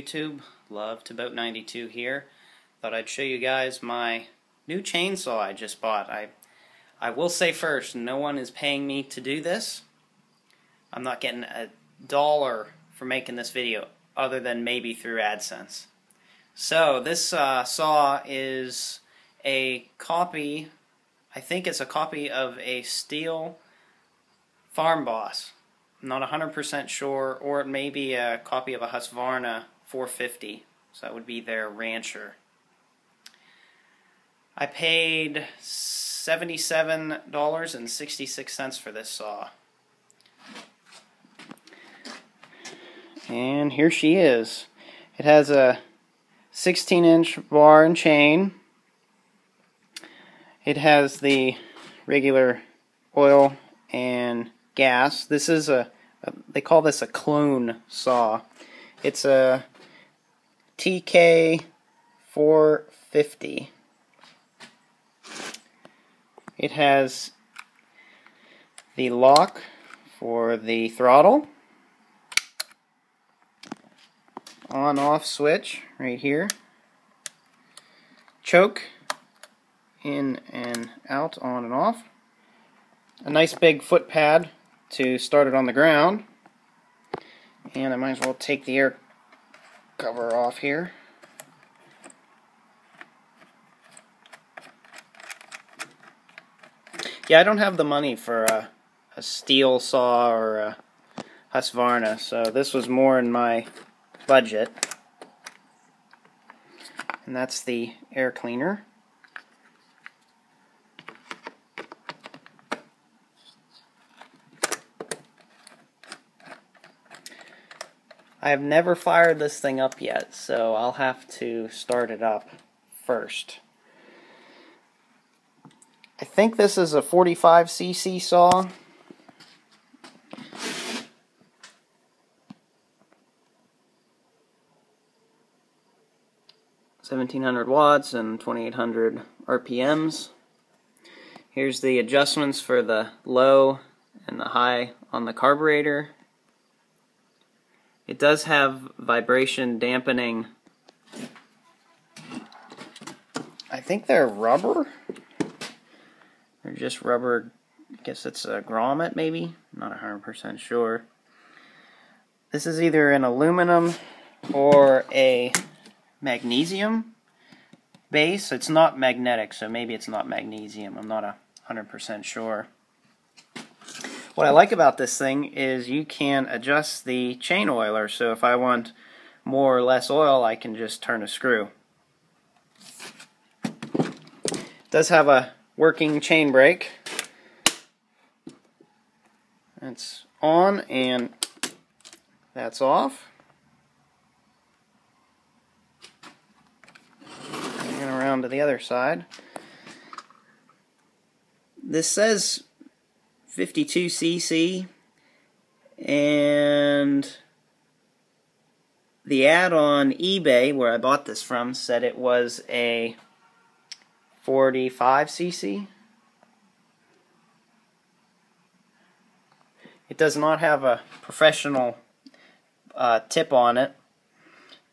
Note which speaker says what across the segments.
Speaker 1: YouTube? Love to About 92 here. Thought I'd show you guys my new chainsaw I just bought. I will say first, no one is paying me to do this. I'm not getting $1 for making this video, other than maybe through AdSense. So this saw is a copy, I think it's a copy of a Steel Farm Boss. I'm not 100% sure, or it may be a copy of a Husqvarna 450, so that would be their Rancher. I paid $77.66 for this saw. And here she is. It has a 16-inch bar and chain. It has the regular oil and gas. This is they call this a clone saw. It's a TK 450. It has the lock for the throttle, on-off switch right here, choke, in and out, on and off, a nice big foot pad to start it on the ground, and I might as well take the air cover off here. Yeah, I don't have the money for a steel saw or a Husqvarna, so this was more in my budget. And that's the air cleaner. I have never fired this thing up yet, so I'll have to start it up first. I think this is a 45cc saw. $1,700 watts and 2,800 RPMs. Here's the adjustments for the low and the high on the carburetor. It does have vibration dampening. I think they're rubber. They're just rubber. I guess it's a grommet maybe. I'm not 100% sure. This is either an aluminum or a magnesium base. It's not magnetic, so maybe it's not magnesium. I'm not 100% sure. What I like about this thing is you can adjust the chain oiler, so if I want more or less oil, I can just turn a screw. It does have a working chain brake. That's on and that's off. And around to the other side. This says 52cc, and the ad on eBay where I bought this from said it was a 45cc. It does not have a professional tip on it,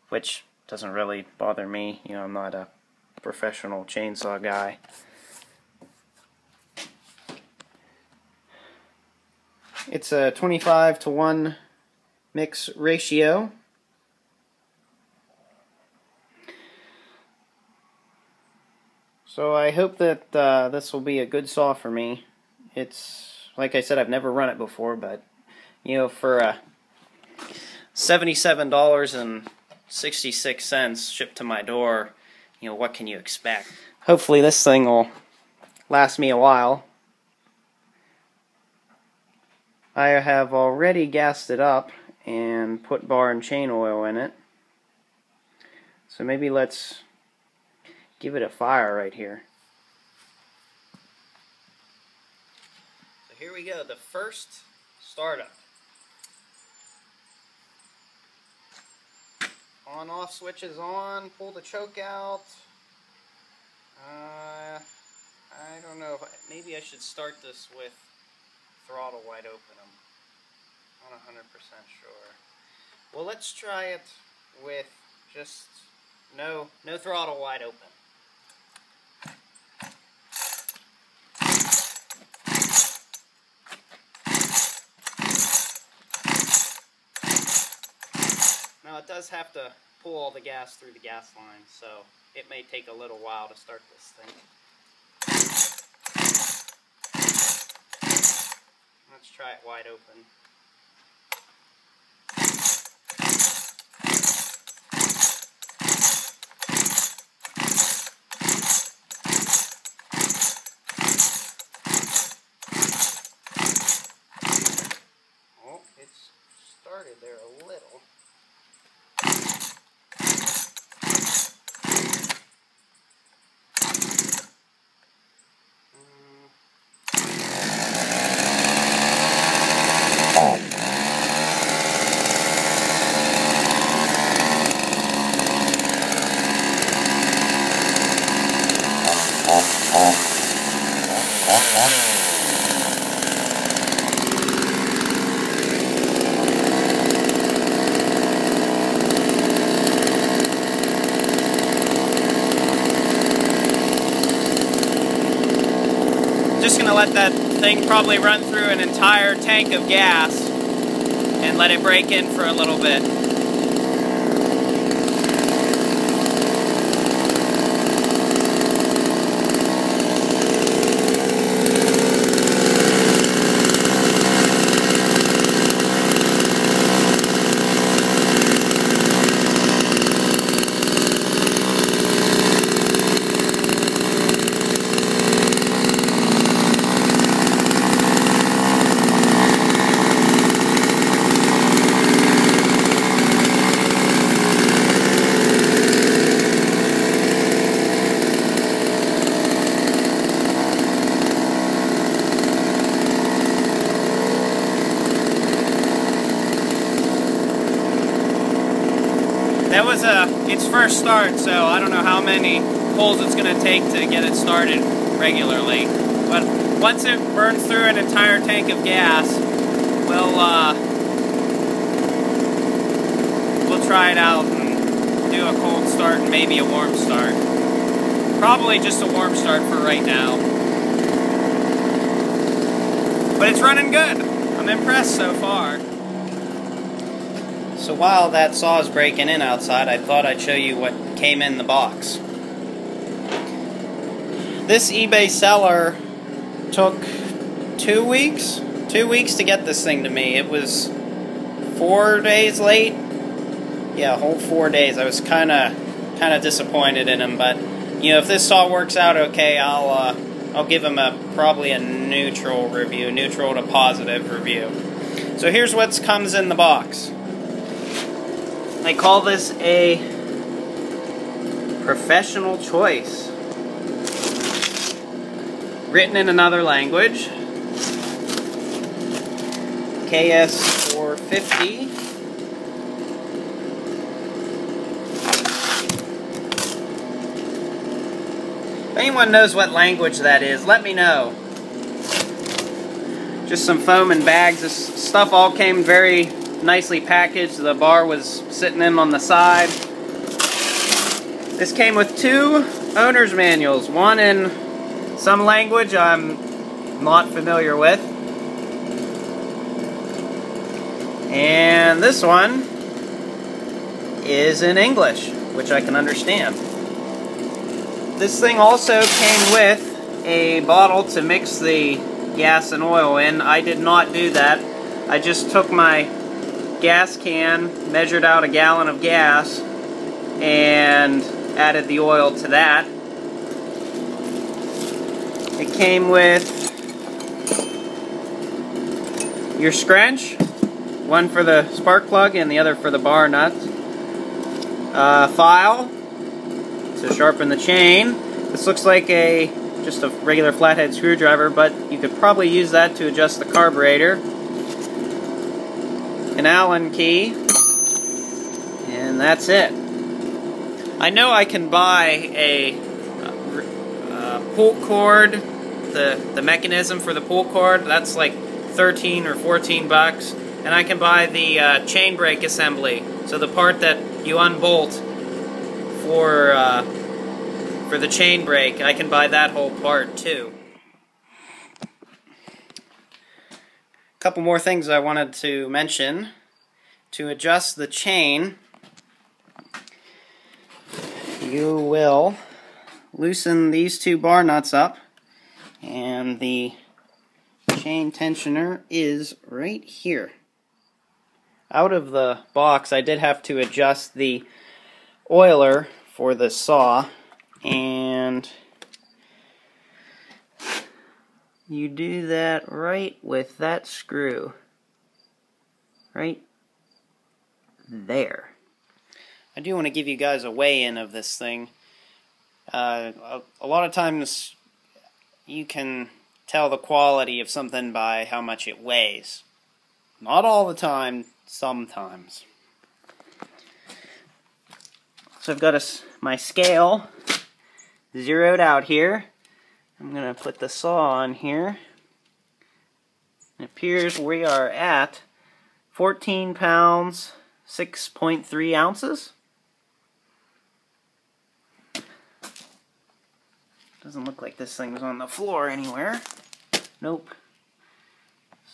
Speaker 1: which doesn't really bother me. You know, I'm not a professional chainsaw guy. It's a 25-to-1 mix ratio. So I hope that this will be a good saw for me. It's, like I said, I've never run it before, but you know, for $77.66 shipped to my door, you know, what can you expect? Hopefully this thing will last me a while. I have already gassed it up and put bar and chain oil in it. So maybe let's give it a fire right here. So here we go, the first startup. On-off switch is on, pull the choke out. I don't know, maybe I should start this with throttle wide open. I'm not 100% sure. Well, let's try it with just no throttle wide open. Now it does have to pull all the gas through the gas line, so it may take a little while to start this thing. Let's try it wide open. Oh, it's started there a little. Just going to let that thing probably run through an entire tank of gas and let it break in for a little bit. That was its first start, so I don't know how many pulls it's going to take to get it started regularly. But once it burns through an entire tank of gas, we'll try it out and do a cold start and maybe a warm start. Probably just a warm start for right now. But it's running good. I'm impressed so far. So while that saw is breaking in outside, I thought I'd show you what came in the box. This eBay seller took 2 weeks? 2 weeks to get this thing to me. It was 4 days late. Yeah, a whole 4 days. I was kind of disappointed in him, but you know, if this saw works out okay, I'll give him probably a neutral review, neutral to positive review. So here's what comes in the box. They call this a professional choice. Written in another language. KS450. If anyone knows what language that is, let me know. Just some foam and bags. This stuff all came very nicely packaged. The bar was sitting in on the side. This came with 2 owner's manuals, one in some language I'm not familiar with, and this one is in English, which I can understand. This thing also came with a bottle to mix the gas and oil in. I did not do that. I just took my gas can, measured out a gallon of gas, and added the oil to that. It came with your scrunch, one for the spark plug and the other for the bar nuts. File to sharpen the chain. This looks like just a regular flathead screwdriver, but you could probably use that to adjust the carburetor. An Allen key, and that's it. I know I can buy a pull cord, the mechanism for the pull cord. That's like 13 or 14 bucks, and and I can buy the chain brake assembly, so the part that you unbolt for the chain brake, I can buy that whole part too. A couple more things I wanted to mention. To adjust the chain, you will loosen these two bar nuts up, and the chain tensioner is right here. Out of the box, I did have to adjust the oiler for the saw, and you do that right with that screw. Right there. I do want to give you guys a weigh-in of this thing. A lot of times you can tell the quality of something by how much it weighs. Not all the time, sometimes. So I've got my scale zeroed out here. I'm going to put the saw on here. It appears we are at 14 pounds, 6.3 ounces. Doesn't look like this thing was on the floor anywhere. Nope.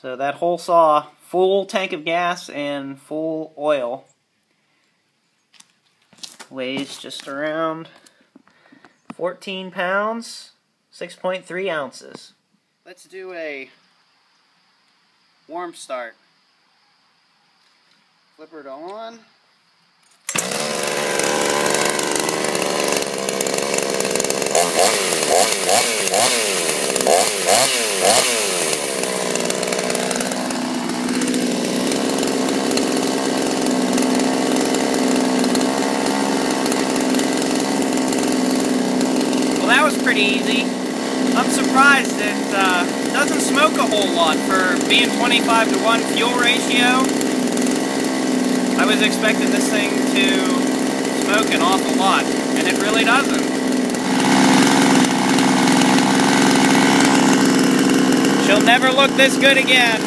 Speaker 1: So that whole saw, full tank of gas and full oil, weighs just around 14 pounds, 6.3 ounces. Let's do a warm start. Flipper it on. Well, that was pretty easy. I'm surprised it doesn't smoke a whole lot for being 25-to-1 fuel ratio. I was expecting this thing to smoke an awful lot, and it really doesn't. She'll never look this good again.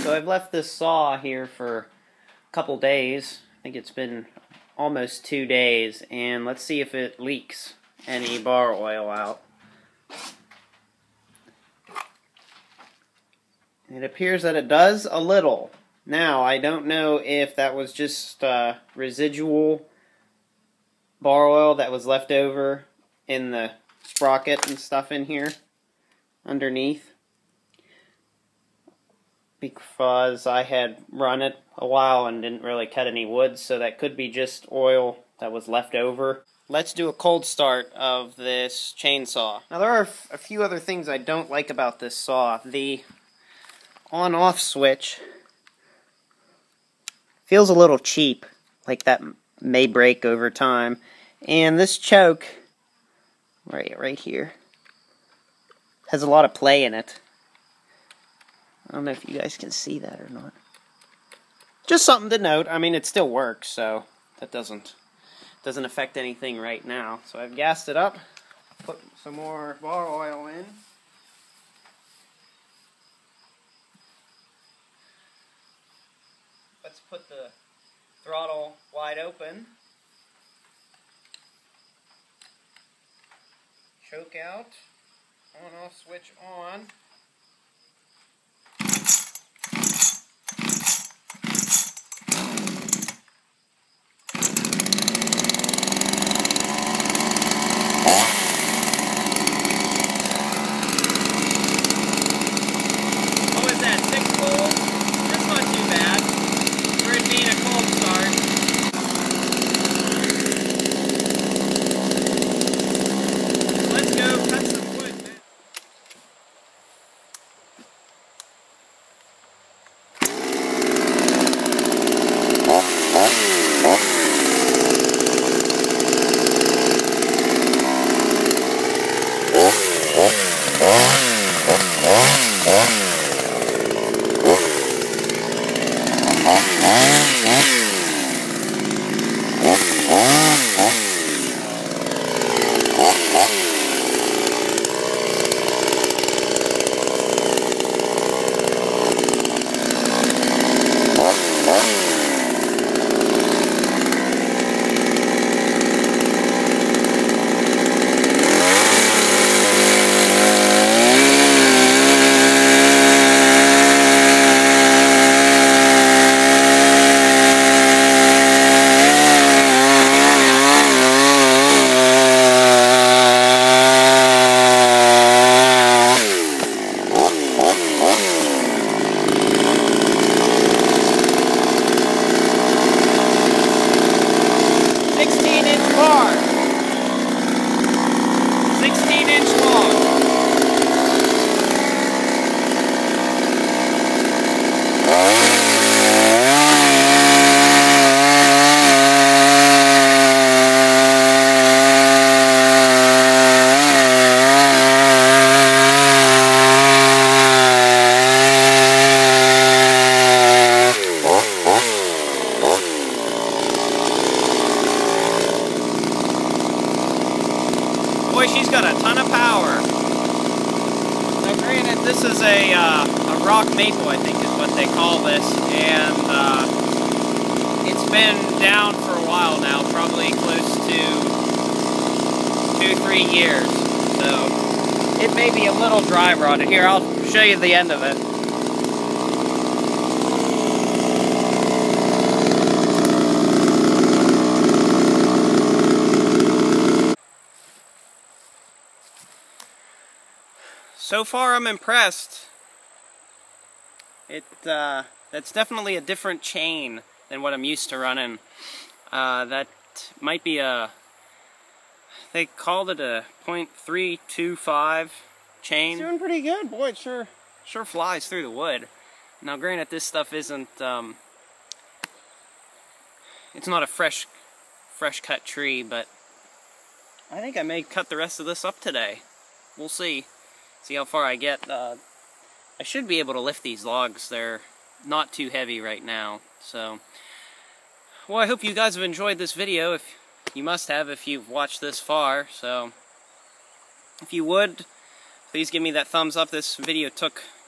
Speaker 1: So I've left this saw here for a couple days. I think it's been almost 2 days, and let's see if it leaks any bar oil out. It appears that it does a little. Now, I don't know if that was just residual bar oil that was left over in the sprocket and stuff in here underneath, because I had run it a while and didn't really cut any wood, so that could be just oil that was left over. Let's do a cold start of this chainsaw. Now, there are a few other things I don't like about this saw. The on-off switch feels a little cheap, like that may break over time. And this choke, right here, has a lot of play in it. I don't know if you guys can see that or not. Just something to note. I mean, it still works, so that doesn't affect anything right now. So I've gassed it up, put some more bar oil in. Let's put the throttle wide open. Choke out. On-off switch on. What was that, 6 volts? That's not too bad for it being a cold start. Let's go cut some wood. Boy, she's got a ton of power. Now granted, this is a rock maple, I think is what they call this, and it's been down for a while now, probably close to 2-3 years. So it may be a little dry rotted. Here, I'll show you the end of it. So far, I'm impressed. That's definitely a different chain than what I'm used to running. That might be they called it a .325 chain. It's doing pretty good, boy. It sure flies through the wood. Now, granted, this stuff isn't. It's not a fresh cut tree, but I think I may cut the rest of this up today. We'll see. See how far I get. I should be able to lift these logs. They're not too heavy right now. So, well, I hope you guys have enjoyed this video. If you must have, if you've watched this far. So, if you would, please give me that thumbs up. This video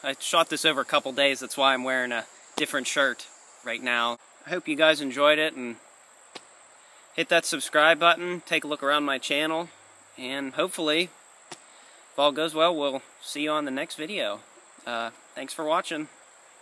Speaker 1: I shot this over a couple days. That's why I'm wearing a different shirt right now. I hope you guys enjoyed it, and hit that subscribe button. Take a look around my channel, and hopefully, if all goes well, we'll see you on the next video. Thanks for watching.